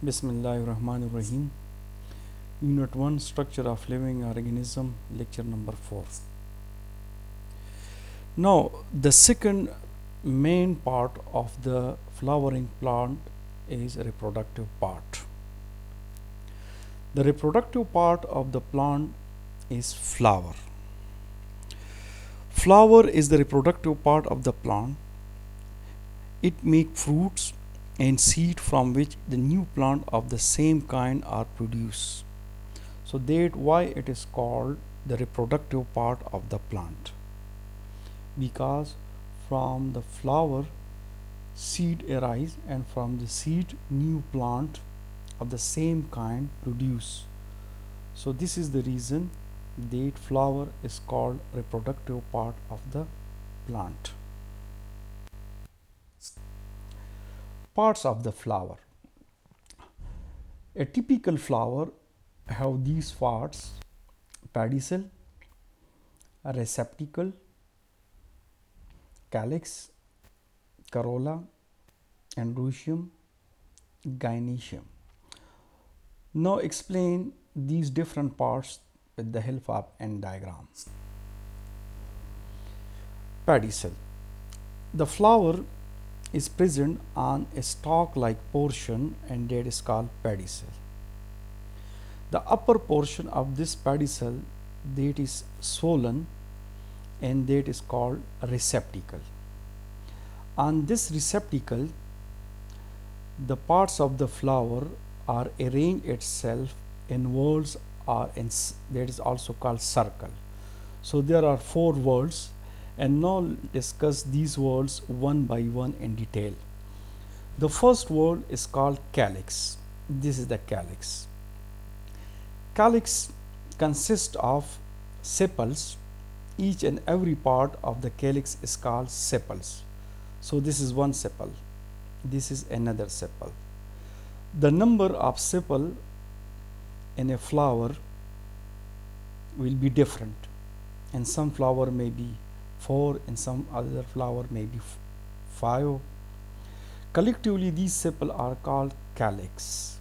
Bismillahirrahmanirrahim. Unit 1, Structure of Living Organism, lecture number 4. Now, the second main part of the flowering plant is reproductive part. The reproductive part of the plant is flower. Flower is the reproductive part of the plant. It makes fruits and seed from which the new plant of the same kind are produced. So that why it is called the reproductive part of the plant, because from the flower seed arise and from the seed new plant of the same kind produce. So this is the reason that flower is called reproductive part of the plant. Parts of the flower. A typical flower have these parts: pedicel, receptacle, calyx, corolla, Androecium, Gynoecium. Now explain these different parts with the help of an diagram. Pedicel. The flower is present on a stalk-like portion and that is called pedicel. The upper portion of this pedicel that is swollen and that is called receptacle. On this receptacle, the parts of the flower are arranged itself in whorls or in that is also called circle. So there are 4 whorls, and now discuss these whorls one by one in detail. The first whorl is called calyx. This is the calyx. Calyx consists of sepals. Each and every part of the calyx is called sepals. So this is one sepal, this is another sepal. The number of sepal in a flower will be different. In some flower may be 4, in some other flower may be 5. Collectively these sepal are called calyx.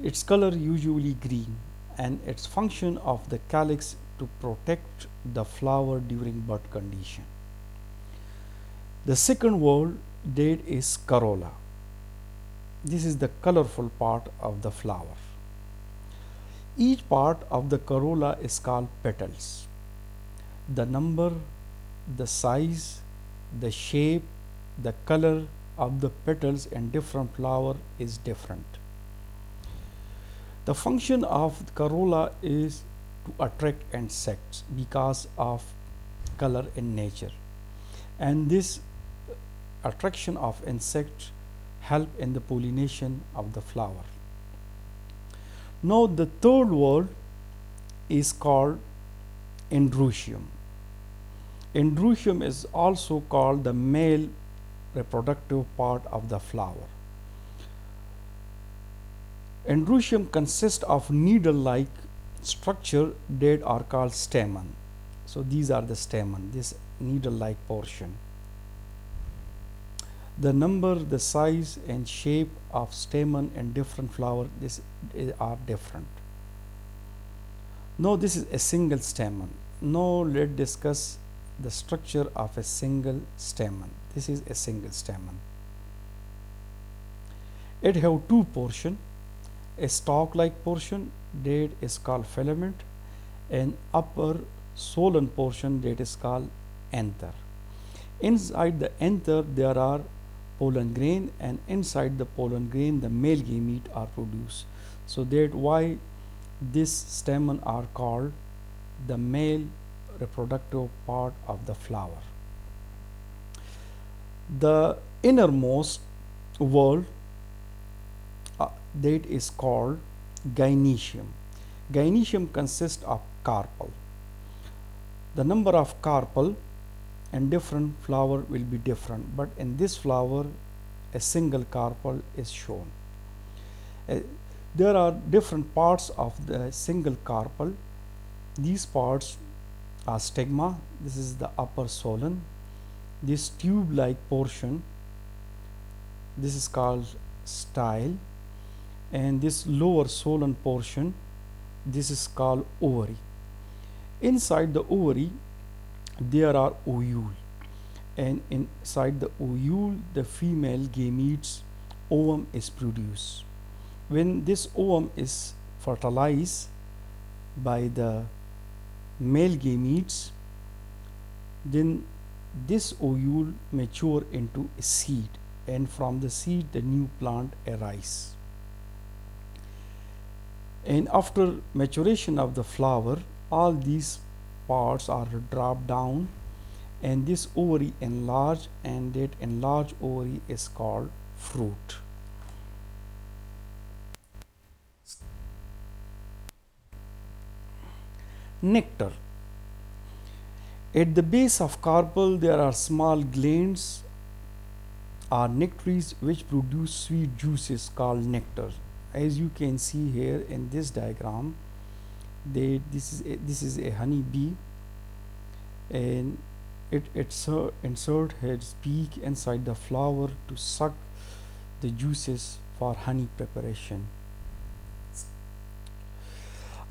Its color usually green, and its function of the calyx to protect the flower during bud condition. The second whorl that is corolla. This is the colorful part of the flower. Each part of the corolla is called petals. The number, the size, the shape, the color of the petals in different flower is different. The function of the corolla is to attract insects because of color in nature, and this attraction of insects help in the pollination of the flower. Now the third whorl is called Androecium. Androecium is also called the male reproductive part of the flower. Androecium consists of needle-like structure that are called stamen. So these are the stamen, this needle-like portion. The number, the size and shape of stamen in different flower are different. Now this is a single stamen. Now let's discuss the structure of a single stamen. This is a single stamen. It have 2 portions. A stalk-like portion that is called filament, and upper swollen portion that is called anther. Inside the anther there are pollen grain, and inside the pollen grain the male gamete are produced. So that why this stamen are called the male reproductive part of the flower. The innermost whorl that is called Gynoecium. Gynoecium consists of carpel. The number of carpel in different flower will be different, but in this flower a single carpel is shown. There are different parts of the single carpel. These parts are stigma. This is the upper swollen. This tube-like portion, this is called style, and this lower swollen portion, this is called ovary. Inside the ovary there are ovule, and inside the ovule the female gametes ovum is produced. When this ovum is fertilized by the male gametes, then this ovule mature into a seed, and from the seed the new plant arises. And after maturation of the flower, all these parts are dropped down, and this ovary enlarge, and that enlarged ovary is called fruit. Nectar. At the base of carpel there are small glands or nectaries which produce sweet juices called nectar. As you can see here in this diagram, this is a honey bee, and it insert its beak inside the flower to suck the juices for honey preparation.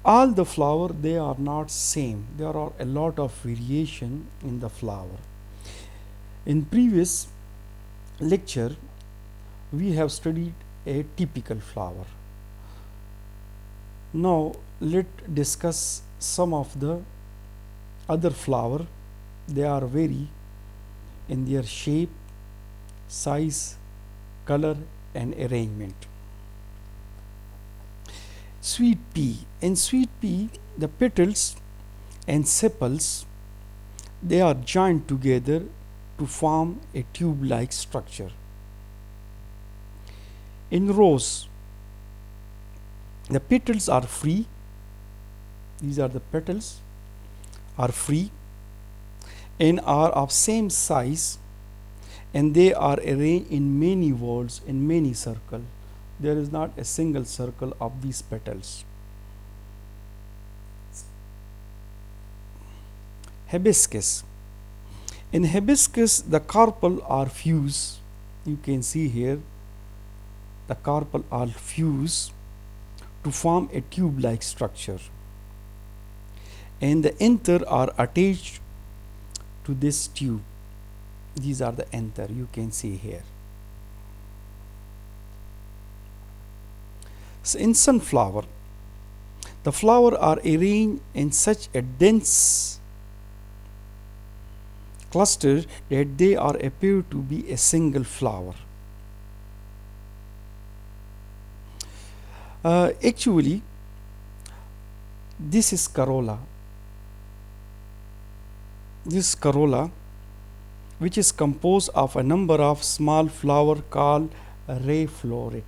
All the flower, they are not same. There are a lot of variation in the flower. In previous lecture we have studied a typical flower. Now let's discuss some of the other flower. They are vary in their shape, size, color and arrangement. Sweet pea. In sweet pea, the petals and sepals, they are joined together to form a tube-like structure. In rose, the petals are free. These are the petals are free and are of same size, and they are arranged in many whorls, in many circles. There is not a single circle of these petals. Hibiscus. In hibiscus, the carpel are fused. You can see here the carpel are fused to form a tube-like structure, and the anther are attached to this tube. These are the anther you can see here. So in sunflower, the flower are arranged in such a dense cluster that they are appear to be a single flower. Actually, this is corolla. This corolla, which is composed of a number of small flower called ray floret.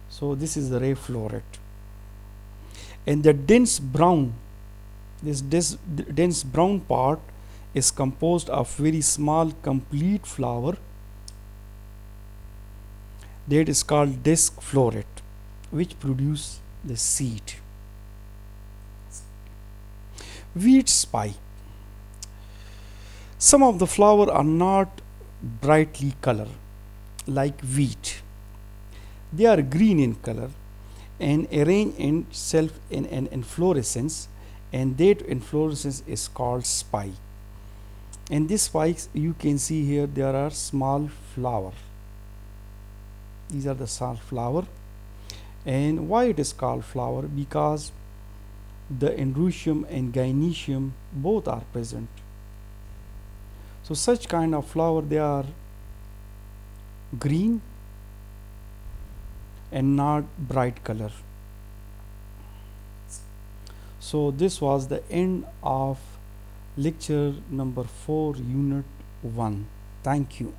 So this is the ray floret, and the dense brown, this dense brown part is composed of very small complete flower that is called disc floret, which produce the seed. Wheat spike. Some of the flower are not brightly colored like wheat. They are green in color and arrange itself in an inflorescence, and that inflorescence is called spike. And these spikes you can see here, there are small flower. These are the small flower. And why it is called flower? Because the Androecium and Gynoecium both are present. So such kind of flower, they are green and not bright color. So this was the end of lecture number 4, unit 1. Thank you.